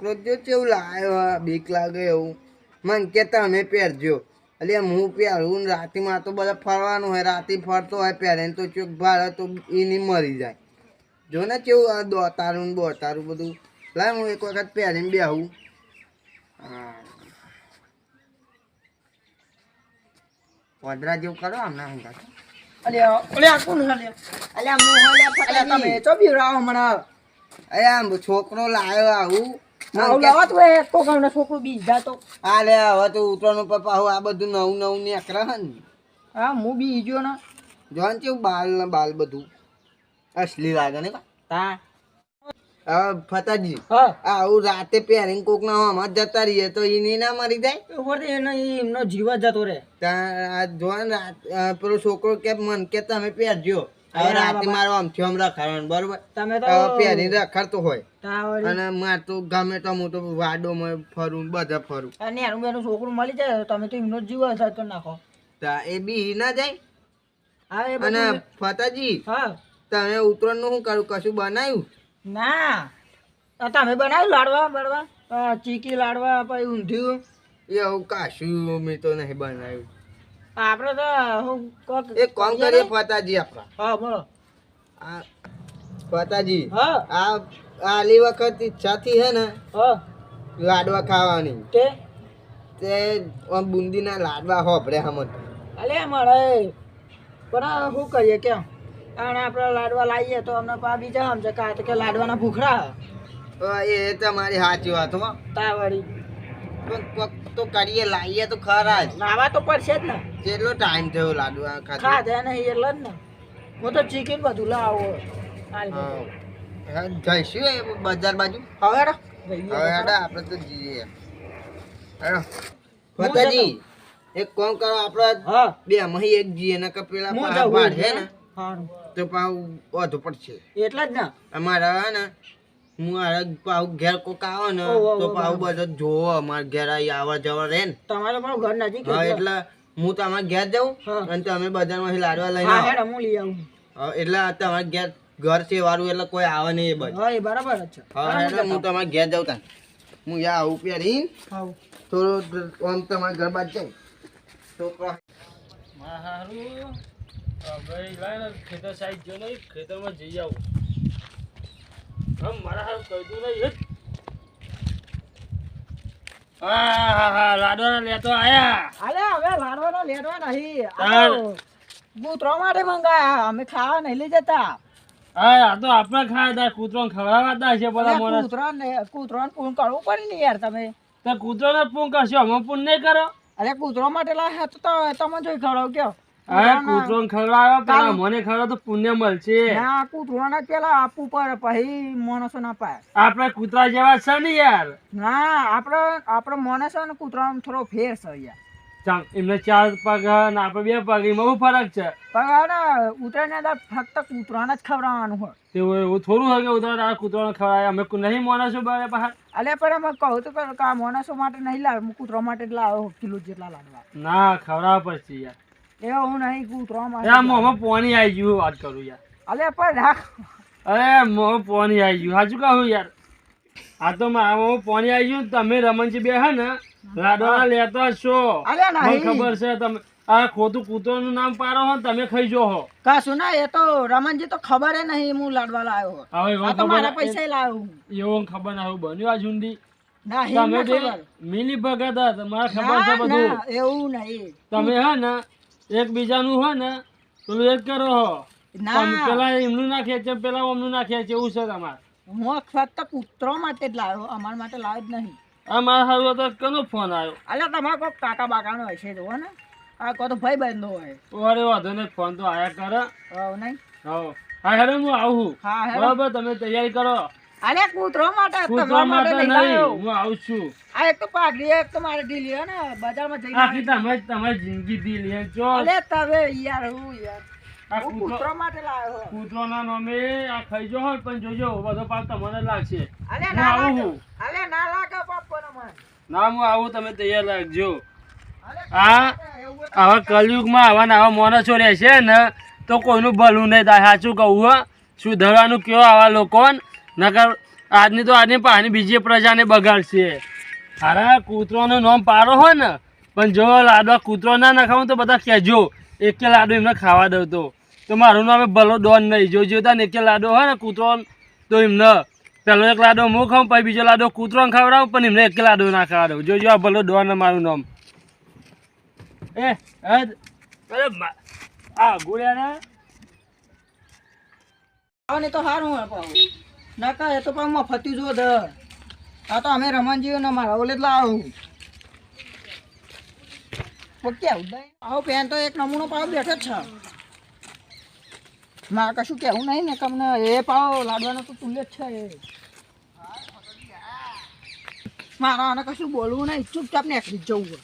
છોકરો જો કેવું લાવ્યો બીક લાગે એવું મને કે તમે પહેરજો એટલે હું પહેરું ને રાતીમાં તો બધા ફરવાનું હોય રાતે ફરતો હોય પહેરે તો ચોક ભાડે તો એની મરી જાય જો ને કેવું દોતારું ને બોતારું બધું લાય હું એક વખત પહેરીને બેહું વડરા જેવું કરો હમણાં હંગા છોકરો લાવ્યો આવું છોકરું બીજા તો હા લે હવે તો ઉતરવાનું પપ્પા હવે આ બધું નવું નવું નીકળે હે ને હા હું બીજો ને જોન કેવું બાલ ને બાલ બધું અસલી લાગે ને હા હવે ફતાજી હા આવું રાતે પહેરીને કોક ના હમણાં જતા રહીએ તો એની ના મરી જાય એમનો જીવ જ જતો રે જોન પેલો છોકરો કે મન કે તમે પહેરજો હવે રાતે મારો આમથી આમ રખાડવાનું બરોબર તમે તો પહેરીને રખાડતો હોય તાવડી અને માર તો ગમે તો હું તો વાડોમાં ફરું બધા ફરું અને એનું બેનું છોકરું મળી જાય તમે તો એમનો જીવ અસર કરી નાખો એ બી ના જાય હા એ અને બધું ફતાજી હા તમે ઉત્તરાયણ નું શું કરું કશું બનાવ્યું ના તમે બનાવ્યું લાડવા બડવા ચીકી લાડવા પછી ઊંધિયું એવું કાશું મેં તો નહીં બનાવ્યું આપણે તો એક કામ કરીએ ફતાજી આપણા હા બોલો આ ફતાજી હા આ આલી વખત ઈચ્છા થી હે ને હા લાડવા ખાવાની તે બુંદીના લાડવા હોભરે હમણ અલે મારે પણ શું કરીએ કેમ અને આપણે લાડવા લાવીએ તો અમને પા બીજા સમજે કાં કે લાડવાના ભૂખરા એ તમારી સાચી વાત હો તાવડી પણ કોક તો કરીએ લાવીએ તો ખરા જ લાવવા તો પડશે જ ને કેટલો ટાઈમ થયો લાડવા ખાતે ખાધે નહીં એટલે જ ને હું તો ચીકીને બધું લાવો જઈશું એ બજાર બાજુ હવે હવે આપણે તો જઈએ ફતાજી એક કામ કરો આપણે હા બે મહી એક જઈએ ને કે પેલા પાડ હે ને તો પાવ વધુ પડશે એટલે જ ને અમારા હે ને હું આ પાવ ઘેર કોક આવે ને તો પાવ બધો જોવો અમારે ઘેર આવવા જવા રહે ને તમારે પણ ઘર નજીક હા એટલે હું તમારા ઘેર જાઉં અને તમે બજારમાંથી લાડવા લઈને આવો હું લઈ આવું એટલે તમારે ઘેર ઘર છે વાળું એટલે કોઈ આવે નહીં એ બધું હા એ બરાબર જ છે હા એટલે હું તમારા ઘેર જાઉં તાં હું યા આવું પહેરી થોડું આમ તમારા ઘર બાદ જાઉં છોકરા મારું ભાઈ લાય ને ખેતર સાઈડ જો નહીં ખેતરમાં જઈ આવું હમ મારા હારું કહ્યું નહીં હા લાડવાના લેતો આયા અલે હવે લાડવાનો લેડવા નહીં કૂતરો માટે મંગાયા અમે ખાવા નહીં લઈ જતા હા આ તો આપણે ખાયા હતા કૂતરો ખવડાવતા છે બધા માણસ કૂતરો પૂન કરવું પડે ને યાર તમે તો કૂતરોને પૂન કરશો અમે પૂન નહીં કરો અરે કૂતરો માટે લાયા તો તમે જોઈ ખવડાવ કયો હા કૂતરો ખવડાવ્યો પેલા મને ખવડાવ તો પુણ્ય મળશે ના કૂતરોને પેલા આપવું પડે પછી માણસો ના પાય આપણે કૂતરા જેવા છે ને યાર ના આપણે માણસો ને કૂતરાનો થોડો ફેર છે યાર એમને 4 પગ ને આપણે 2 પગ એમાં બહુ ફરક છે પણ ઉતરાયણ ફક્ત કૂતરાને જ ખવડાવવાનું હોય તેવું એવું થોડું હોય કે ઉતરાયણ કૂતરાને ખવડાવે અમે નહીં માણસો બહાર અલે પણ અમે કહું તો કે આ માણસો માટે નહીં લાવે હું કૂતરા માટે જ લાવ્યો કિલો જેટલા લાડવા ના ખવડાવવા પડશે યાર એવું નહીં કૂતરા માટે યાર મોમાં પાણી આવી ગયું વાત કરું યાર અલે પણ રાખ અરે મોમાં પાણી આવી ગયું સાચું કહું યાર આ તો મારા પાણી આવી ગયું તમે રમણજી બે હે ને લાડવા લેતા છો મને ખબર છે તમે આ ખોટું કૂતરાનું નામ પાડો હો તમે ખાઈ જો હો કશું ના એ તો રમણજી તો ખબર નહીં હું લાડવા લાવ્યો હવે તો મારા પૈસા લાવ્યો એવું ખબર ના બન્યું આ ઝુંડી ના તમે બે મિલી ભગત હતા તમારે ખબર છે બધું એવું નહીં તમે હે ને એકબીજાનું હોય ને પેલું એક કરો હો પેલા એમનું ના ખેંચે પેલા અમનું ના ખેંચે એવું છે તમારે હું ફક્ત કૂતરો માટે જ લાવ્યો અમારા માટે લાવ્યો જ નહીં આ મારા હારું તો કનો ફોન આવ્યો અલે તમારે કોઈ કાકા બાકાનો હશે જો ને આ કોઈ તો ભાઈ બંધો હોય અરે વાંધો નહીં ફોન તો આયા કરે નહીં હા હેડો હું આવું હા બરાબર તમે તૈયારી કરો અરે કૂતરો માટે કૂતરો માટે નહીં હું આવું છું આ એક તો પાઘડી એક તો મારે ઢીલી હે ને બજારમાં જઈને આખી તમારી જિંદગી ઢીલી જો અલે તમે યાર હું યાર આ કૂતરો માટે લાવ્યો કૂતરોના નામે આ ખાઈ જો હોય પણ જોજો બધો પાક તમને લાગશે અલે હું ના આવું લાગે અલે ના લાગે પાપનો મને ના હું આવું તમે તૈયાર રાખજો આવા કલયુગમાં આવા ને આવા માણસો રહેશે ને તો કોઈનું ભલું નહીં થાય સાચું કહું હો સુધારવાનું કયો આવા લોકો નકર આજની તો આજની પાણી બીજી પ્રજાને બગાડશે. અરે કૂતરોનું નામ પાડો હોય ને, પણ જો લાડવા કૂતરો ના નખાવું તો બધા કહેજો એક લાડો એમને ખાવા દઉં તો મારું નામ ભલો ડોન નહીં. જોતા ને એક લાડો હોય ને કૂતરો તો એમને પેલો એક લાડો હું ખાઉં, પછી બીજો લાડો કૂતરોને ખવડાવું, પણ એમને એક લાડો ના ખાવા દઉં. જોજો આ ભલો ડોન મારું નામ. અરે આ ગુડિયા ને તો સારું હોય પાછું નકા એ તો પણ મફતી જો ધ આ તો અમે રમણજી ને મારા ઓલે જ લાવું કેવું આવો પેન તો એક નમૂનો પાવ બેઠો જ છે મારે કશું કેવું નહીં ને તમને એ પાવ લાડવાનો તો તુલ્ય જ છે એ મારા આને કશું બોલવું નહીં ચૂપચાપ નીકળી જ જવું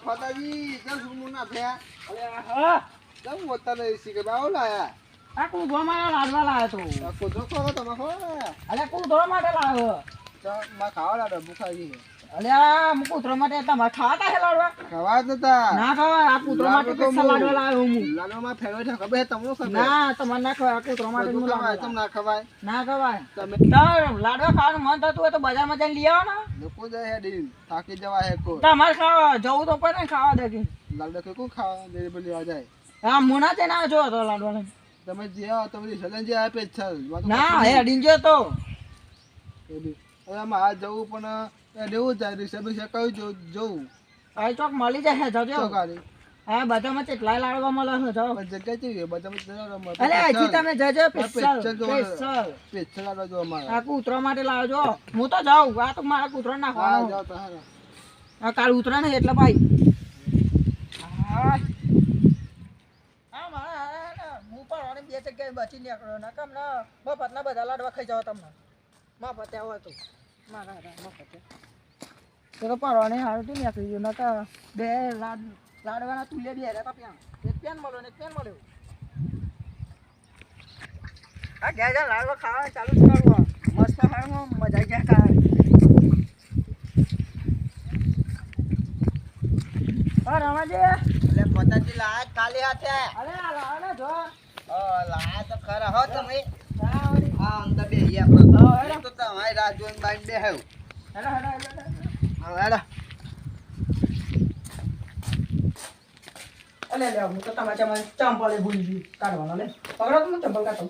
ફતાજી જમ સુમુ ના થયા. હા જમ મોતા લઈ સી કે બાવ લાયા. આ કૂધો મારા લાડવા લાવ્યો તો કોજો ખો તમે ખો અલે કૂધો માટે લાવ્યો માં ખાવા લાડો ભૂખાઈ ગઈ. અલે આ કૂતરો માટે તમારે ખાતા હે લાડવા ખાવા જ નતા ના ખાવા આ કૂતરો માટે સ્પેશિયલ લાડવા લાવ્યો હું લાડો માં ફેરવે છે ખબર તમને ખબર ના તમારે ના ખવાય આ કૂતરો માટે હું લાવ્યો તમને ના ખવાય ના ખવાય તમે લાડવા ખાવાનું મન થતું હોય તો બજારમાં જઈને લઈ આવો ને લોકો જાય હે ડીલ થાકી જવા હે કો તમારે ખાવા જવું તો પડે ને ખાવા દે લાડો કે કો ખાવા દે બોલી આ જાય. હા મુના તે ના જો તો લાડવા તમે જે આવો તમે સલન જે આપે છે ના હે ડીંજો તો હવે માં જવું પણ દેવું જાય રિસર્વ છે કયું જોવું આ ચોક મળી જાય જજો ચોકારી હા બધામાં કેટલાય લાડવા મળે છે જાઓ જગ્યા કેવી બધા અલે હજી તમે જજો સ્પેશિયલ પેચલ લાડો જો અમારા આ કૂતરો માટે લાવજો હું તો જાઉં આ તો મારા કૂતરો હા નાખવાનો જાવ તો હારા આ કાલ ઉતરે ને એટલે ભાઈ હા મારા હું પણ અને બે જગ્યાએ બચી નીકળ્યો ના કમ ના મફતના બધા લાડવા ખાઈ જાવ તમને મફત આવો તો મારા મફત ચલો પાડવાને હારું તું નીકળી ગયું નકા બે લાડવાના તુલે બે રહેતા પ્યાન એક પેન મળ્યો ને એક પેન મળ્યો આ ગયા લાડવા ખાવા ચાલુ જ કરવું મસ્ત ખાવાનું મજા આવી જાય ખાવા રમાજી એટલે પતાજી લાયા કાલે હાથે અરે આ લાવો ને જો લાયા તો ખરા હો તમે હા વળી. હા અંદર બે આપણે હા, હેડો. તો તમારી રાહ જોઈને બાઈન બે હેવ હેડો હેડો હેડો હા હેડા અલે લે હું તો તમારે ચંપલે ભૂલી ગઈ કાઢવાનો લે પકડો તમે ચંપલ કાઢો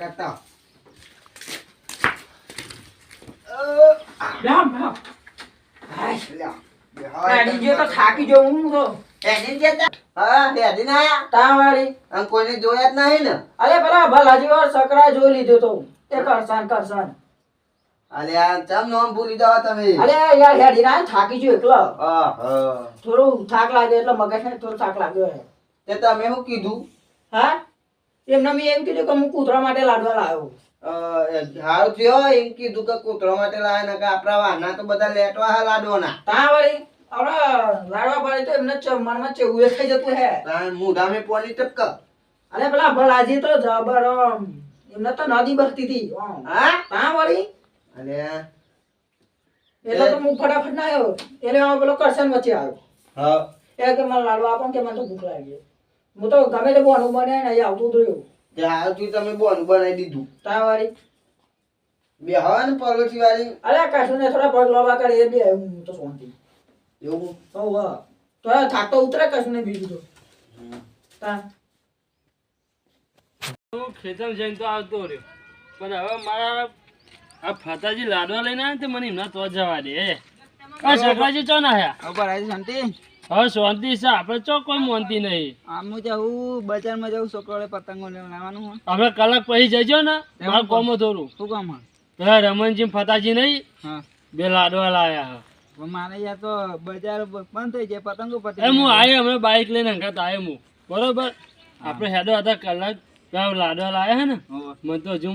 કરતા બેહમ બેહમ હાય લ્યા ગાડી જો તો થાકી જો હું તો હેડી જતા હા હેડી ના આયા તાવાળી અને કોઈને જોયા જ નહીં ને અરે પેલા ભલાજી વાર સકરા જોઈ લીધો તો એ કરસાન અલે આ ચમ નામ ભૂલી જાવ તમે અરે યાર હેડી ના થાકી જો એકલો હા હા થોડું થાક લાગે એટલે મગજને થોડો થાક લાગ્યો હે તે તમે શું કીધું હા એમને મેં એમ કીધું કે હું કૂતરા માટે લાડવા લાવ્યો હારું થયો એમ કીધું કે કૂતરો માટે લાયા ને કે આપણા વાના તો બધા લેટવા હા લાડવાના તાવાળી આપણે લાડવા પડે તો એમને મનમાં ચેવું ખાઈ જતું હે મોઢા મેં પાણી ટપક અરે પેલા ભલાજી તો જબર એમને તો નદી બરતી હતી હા તાવાળી અલે એટલે તો હું ફટાફટ ના આવ્યો એટલે આ પેલો કરશન વચ્ચે આવ્યો હા એ કે મને લાડવા આપો કે મને તો ભૂખ લાગી હું તો ગમે તે બોનું બને ને અહીં આવતું રહ્યું તે હાલ તું તમે બોન બનાવી દીધું તાવાળી બે હવા ને પરોઠી વાળી અરે કશું ને થોડા પગ લોબા કરે એ બે હું તો શાંતિ એવું હો વાહ તો થાક તો ઉતરે કશું ને બીજું તો તા હું ખેતર જઈને તો આવતો રહ્યો, પણ હવે મારા આ ફાતાજી લાડવા લઈને આવે ને તે મને એમના તો જવા દે. આ સકરાજી ચો ના આયા? ઉપર આવી શાંતિ હવે શાંતિ છે, આપણે ચો કોઈ મોનતી નહીં. આમનું જવું બજારમાં જવું છોકરાઓને પતંગો લેવા લાવવાનું હોય હવે કલાક પછી જજો ને મારું કોમ થોડું. શું કામ હોય પેલા રમણજી ફાતાજી નહીં હા બે લાડવા લાયા. મારે યાર તો બજાર બંધ થઈ જાય પતંગો પતંગ હું આવ્યો હમણાં બાઇક લઈને અંગાત આવ્યો હું, બરોબર. આપણે હેડો હતા કલાક ત્યાં લાડવા લાયા હે ને, મને તો હજુ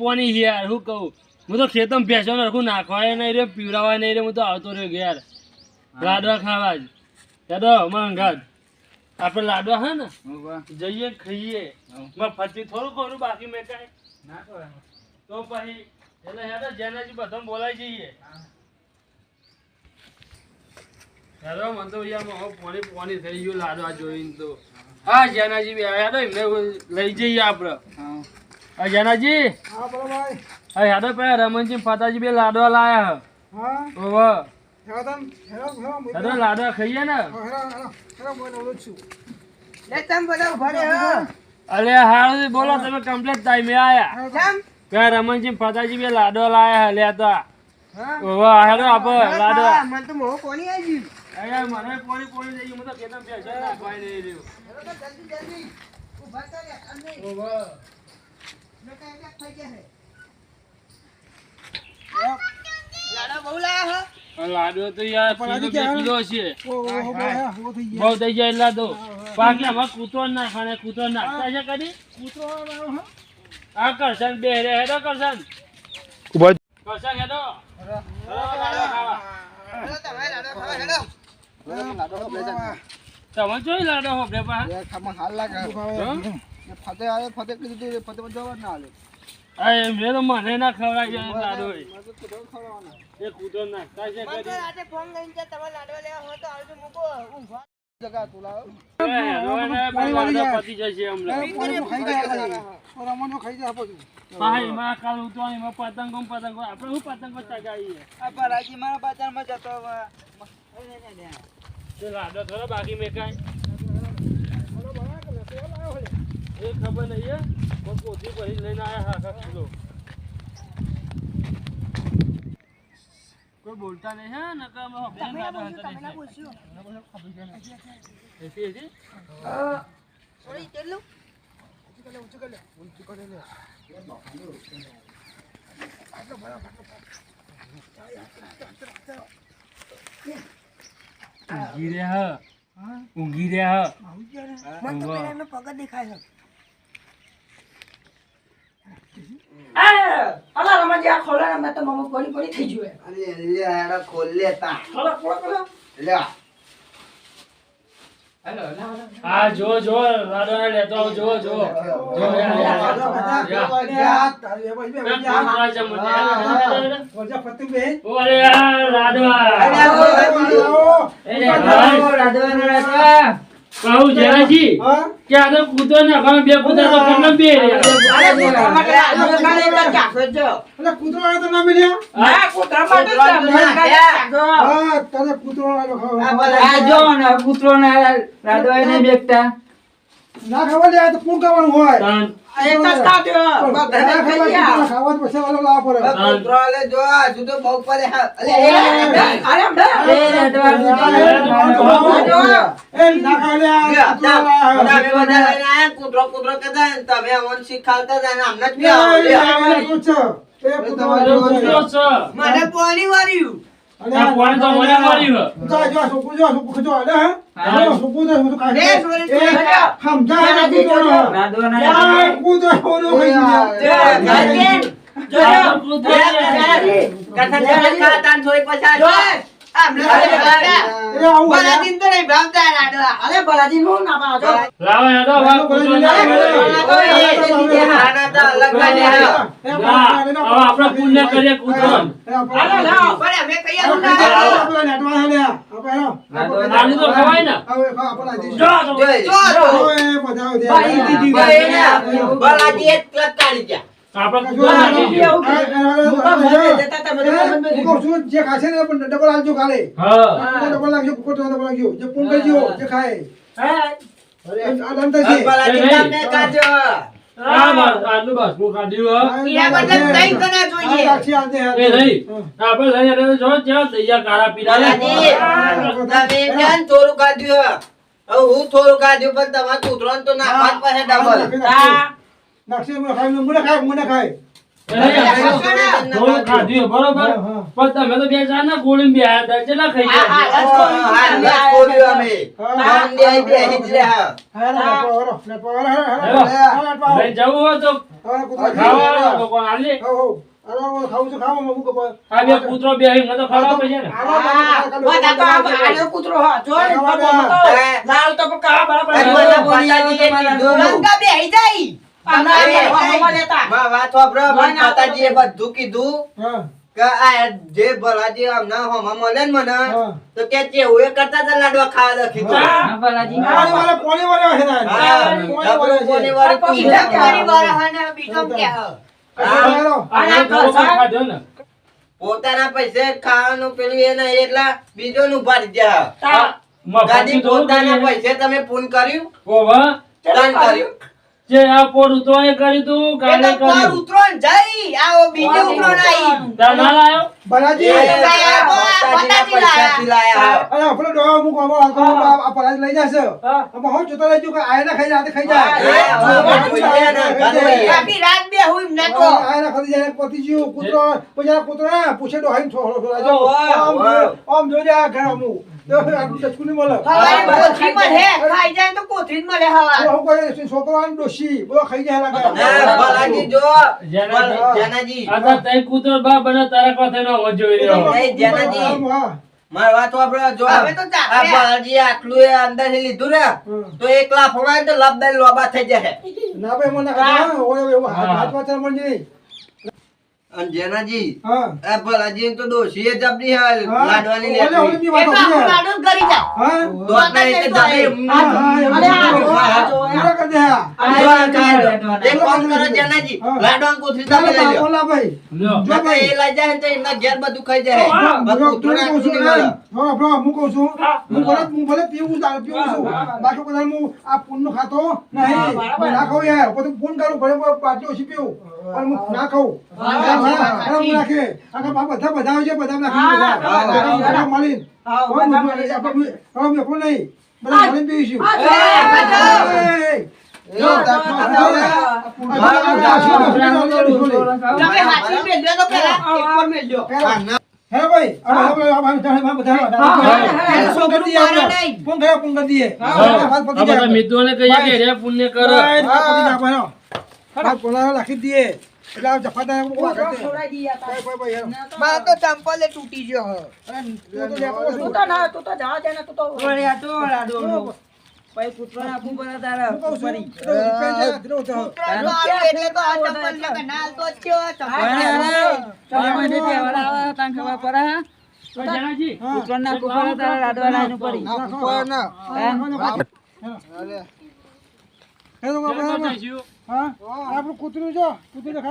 પોની યાર શું કહું. હું તો ખેતરમાં ભેંસો નરખું નાખવાય નહીં રહ્યો, પીવડાવાય નહીં રહ્યો, હું તો આવતો રહ્યો યાર લાડવા ખાવા જ. હેડો મંગાત આપણે લાડવા હે ને જઈએ ખાઈએ. મેં ફરતી થોડું ખોરું બાકી મેં કાંઈ ના કરે તો પછી એટલે હેડો જેનાજી બધા બોલાઈ જઈએ. હેડો મને તો યાર પોની થઈ ગયું લાડવા જોઈને તો. હા જેનાજી બી આયા તો એમને લઈ જઈએ આપણે હા જેનાજી હા બોલો ભાઈ હા હેડો પેલા રમણજી ફાતાજી બે લાડવા લાયા હા હે ઓવે હેડો લાડવા ખાઈએ ને લે તમ બધા ઉભા રહે અલે હારું બોલો તમે કમ્પ્લીટ ટાઈમે આયા કેમ પેલા રમણજી ફાતાજી બે લાડવા લાયા હે લેતા હા ઓવે હેડો આપણે લાડવા મને તો મોહ કોની આવી અરે મને પોણી પોણી દઈ ગયું, મને તો ખેતર બેસા નાખવાય નહીં રહ્યું. જલ્દી જલ્દી ઉભા કરે અને ઓવે. બેટા એક થઈ ગયા હે લાડા બહુ લાયા આ લાડવો તો યાર પણ કિલો આજે બે કિલો છે હો થઈ બહુ થઈ જાય એટલા તો બાકી આમાં કૂતરો ના ખાને કૂતરો નાખતા છે કદી આ કરશન બે હેડો કરશન કરશન હેડો લાડવા ખાવા. હેલો તમે લાડો ખાવા હેલો તમે જોઈ લાડો હોપડે પા અરે મેં તો મને ના ખવડાય છે લાડો એ કૂતરો નાખતા છે મને કદી તો રાતે ફોન કરીને કે તમે લાડો લેવા હોય તો આવજો મૂકો ઊંઘવા લાડો પતી જશે હમણાં હા એમાં કાલ ઉતવા એમાં પતંગો આપણે શું પતંગો ચગાવીએ આ બરાજી મારા બજારમાં જતો તે લાડો થોડો બાકી મેં કાંઈ એ ખબર નહીં હે પણ પોતી ભરી લઈને આવ્યા આખા કિલો કોઈ બોલતા નહીં હે નકર અમે બેન લાડો હતા નહીં એસી એસી થોડી કેટલું ઊંઘી રહ્યા ઊંઘી રહ્યા મને તો પેલા એનો પગ જ દેખાય અલા રમાજી આ ખોલા ને મેં તો મમ્મી કોની કોની થઈ ગયું અરે લે હેડો ખોલ લેતા ખોલા ખોલા ખોલા લે હા જો જો લાડો લેતો આવો જો જો જો ઓરે લાડવા કહું જરાજી કે આ તો કૂતો ના ઘણા બે કૂતા તો કેટલા બે કૂતરો લે જો હજુ તો બહુ પડે કૂતરો કૂતરો કહેતા તમે અમને શીખાવતા હતા ને અમને જ મને પાણી વાળ્યું આપડે પુણ્ય કરીએ કૂતરો નાની તો ખવાય ને આપડે કૂતરો નાખી જે ખાશે ને ડબલ આલજો કાલે હા ડબલ લાગજો કોટો ડબલ લાગજો જે પૂન કરજો જે ખાય આ દંત છે હા બસ આટલું બસ હું કાઢ્યું એ નહીં આપણે લઈને તો જો જ્યાં તૈયાર કાળા પીડા થોડું કાઢ્યું હું થોડું કાઢ્યું પણ તમારે કૂતરો તો નાખવા જ પડે ડબલ મને ખાય થોડું ખાધ્યું બરોબર પણ તમે તો બે ચાર ના ગોળી બે આયા હતા કેટલા ખાઈ ગયા જવું હોય તો ખાવા લોકો આલી આ બે કૂતરો બે અહીં તો ખાવા પડે ને બધું કીધું કે આ જે ભલાજી હમણાં હોમાં મળે ને મને તો કે ચેવું એ કરતા હતા લાડવા ખાવા દખી તો ભલાજી પોણી વાળા છે ને પોણી વાળી બીજા ક્યારે વાળા હે ને બીજો કે પોતાના પૈસે ખાવાનું પેલું એ નહીં એટલે બીજો નું ભારી જાય મફતી ગાડી તો પોતાના કરીએ. પૈસે તમે ફોન કર્યું ઓવા દાન કર્યું જે આ પોર ઉતરોય કર્યું તું કાલે કર્યું ઉતરોન જઈ આવો બીજો ઉતરોન આવી તાના લાયો બલાજી પૈસાથી લાયા અરે આપણો ડોહા અમુક આ પરાજ લઈ જશે આમાં હું જોતો રહેજો કે આયના ખાઈ રાતે ખાઈ જાય આખી રાત બે હુઈ ન તો આયના ખાઈ જાય પતિ જીવ કૂતરો પછી કૂતરો પૂછે ડોહાઈ થોડો રાજો આમ જોજે આ ઘર અમુક તો ચચકુની મળે હવારે કોથરી માં હે ખાઈ જાય તો કોથરી જ મળે હવા હું કોઈ છોકરાને ડોશી બોલો ખાઈ જાય લાગે ભલાજી જો જેનાજી. જેનાજી આ તો તઈ કૂતરો બા બને તારા કોથે નો હોવો જોઈ રહ્યો નહીં, જેનાજી. મારી વાત વાપરો જો હવે તો ચાલે. આ ભલાજી આટલું એ અંદર થી લીધું ને તો એક લાખ ફોડાય તો લબદાર લોબા થઈ જશે ના ભાઈ મને કહા ઓય એવું હાથ પાછળ મળી નહીં અને જેનાજી હા આ ભલાજી તો ડોશીએ જબરી હાલ લાડવાની ઓલે લેતી ઓલે ની વાત એટલે હતી લાડુ કરી જા હા દોતના રીતે જબરી પૂરા કરી દે એક કામ કરો જેનાજી લાડવાન કોથરી તમે લઈ લો ઓલા ભાઈ લ્યો. જો એ લઈ જાય ને તો એમના ઘેર બધું ખાઈ જાય બધું ઉતરું રાખવું નહીં મળે. હા બ્રો હું કહું છું હું ભલે પીવું છું બાકી કોઈ હું આ પૂનનો ખાતો નહીં હું ના ખાઉં યાર પછી પૂન કરું ભલે પાટી ઓછી પીવું પણ હું ના ખાઉં હું નાખે આખા બધા હોય છે બધા નાખી મળી આપણું નહીં બધા મળીને પીવીશું તમે હાથી મેલ્યો તો પેલા એક પર મેલ્યો હે ભાઈ આપણા મિત્રોને કહીએ કે રે પુણ્ય કરો રાખી દઈએ એટલે જફાદાર છોડાઈ દીયા તા મારે તો ચંપલ એ તૂટી ગયો હે. તું તો ના તું તો જા દે ને તું તો પછી પુત્ર આપું બરા તારા એટલે તો આ ચપ્પલ ને કનાલ તો થયો જેનાજી આપણું કૂતરું જો કૂતરું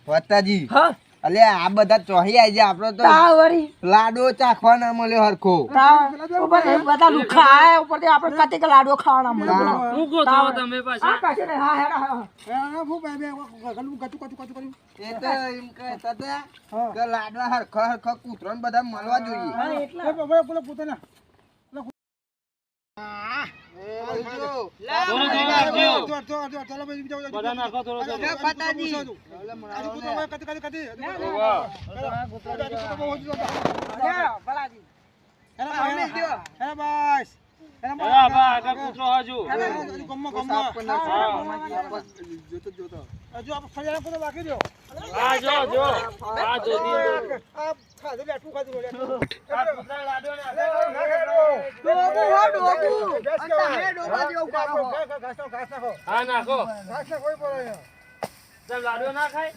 વત્તાજી અલે આ બધા ચોહી આવી જાય આપડે તો લાડો ચાખવા ના મળ્યો હરખો બધા લુખા આયા ઉપરથી આપણે કતિક લાડવો ખાવાના મળે હું ગોતો તમે પાછા કાશે ને હા હેડા હા એ તો એમ કહેતા હતા કે લાડવા હરખો હરખો કૂતરો ને બધા મળવા જોઈએ પોતાના બધા નાખો થોડો થોડો. બા આગળ કૂતરો હજુ આ જો જો આ જો હા નાખો તમે લાડુ ના ખાય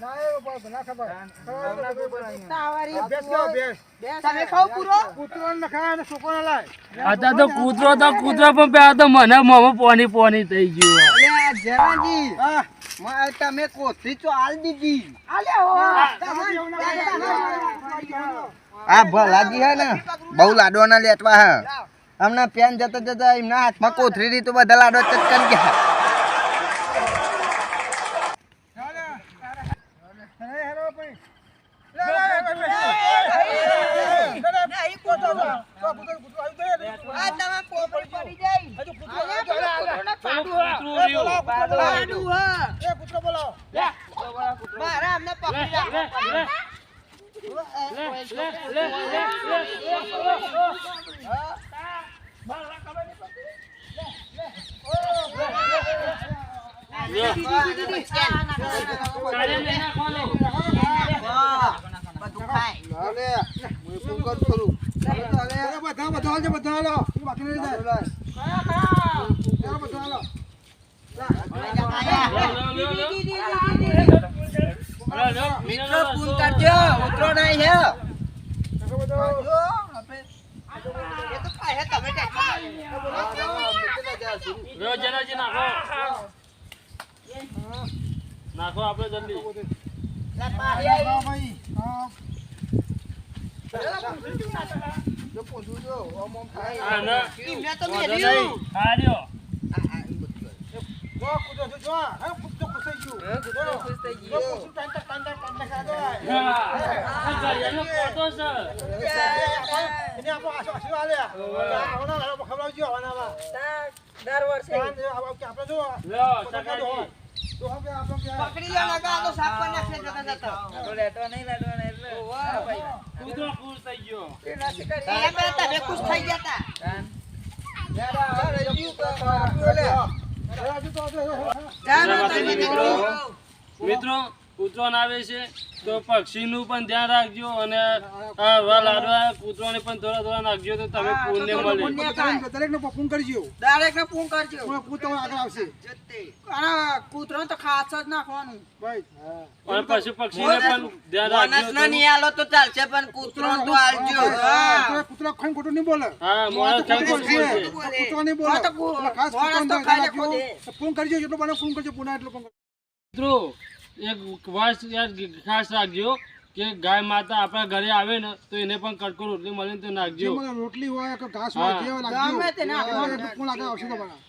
તમે ખાવ પૂરો અત્યારે તો કૂતરો પણ પેલા તો મને મોમાં પોની પોની થઈ ગયું અલે જેનાજી તમે કોથરી તો આલ દીધી આ ભલાજી હે ને બહુ લાડવાના લેટવા હે હમણાં પેન જતા જતા એમના હાથમાં કોથરી રહી તો બધા લાડવા ચટકારી ગયા મારા અમને પકડી રાખો આવજો ઉતરો નહીં હે કાકા બધો જો આપણે એ તો પાછા તમે ટેક્સી લ્યો જનાજી નાખો નાખો આપણે જલ્દી હા ભાઈ હા જો પૂછું જો ઓમ ઓમ થાય હા ના એમને તો વાંધો મેલ્યું નહીં. હા લ્યો જો કૂદો જો હા કૂદો ખુશ થઈ ગયું ખુશ થઈ જો ગયો કૂદો ટાંટા ખાધો હા આ ઘડિયાળનો ફોટો છે એને આપો આશીર્વાદ આલ્યા આવના ખવડાવજો આવના દર વર્ષે આપણે જો લ્યો સકાજી તો હવે આપણે પકડી લો નકા તો સાપ પર નાખશે જતા જતા તો લેતો નહીં એટલે વાહ ભાઈ કૂતરો ખુશ થઈ ગયો એ નાસી કરી એ પેલા તમે ખુશ થઈ ગયા હતા મિત્રો કૂતરો આવે છે તો પક્ષીનું પણ ધ્યાન રાખજો અને આ લાડવા કૂતરોને પણ થોડા થોડા નાખજો તો તમે પુણ્ય મળે દરેકને ફોન કરજો ડાયરેક્ટ ને ફોન કરજો કૂતરો આગળ આવશે અને કૂતરો તો ખાસ જ નાખવાનું ભાઈ અને પશુ પક્ષીને પણ ધ્યાન બોનસ રાખજો ના નહીં આલો તો ચાલશે પણ કૂતરો તો આલજો કૂતરો ખાઈને ખોટું નહીં બોલે હા મોડા ખાઈ કૂતરો નહીં બોલે હા તો ખાસ મોણસ તો ખાઈ લે ખોદે. ફોન કરજો જેટલો બને ફોન કરજો પુના એટલો ફોન કરજો મિત્રો એક વાત યાદ ખાસ રાખજો કે ગાય માતા આપણા ઘરે આવે ને તો એને પણ કટકો રોટલી મળે ને તો નાખજો મને રોટલી હોય કે ઘાસ હોય હા. જે હોય નાખજો ગમે તે નાખવાનું. ફોન આગળ આવશે તો બના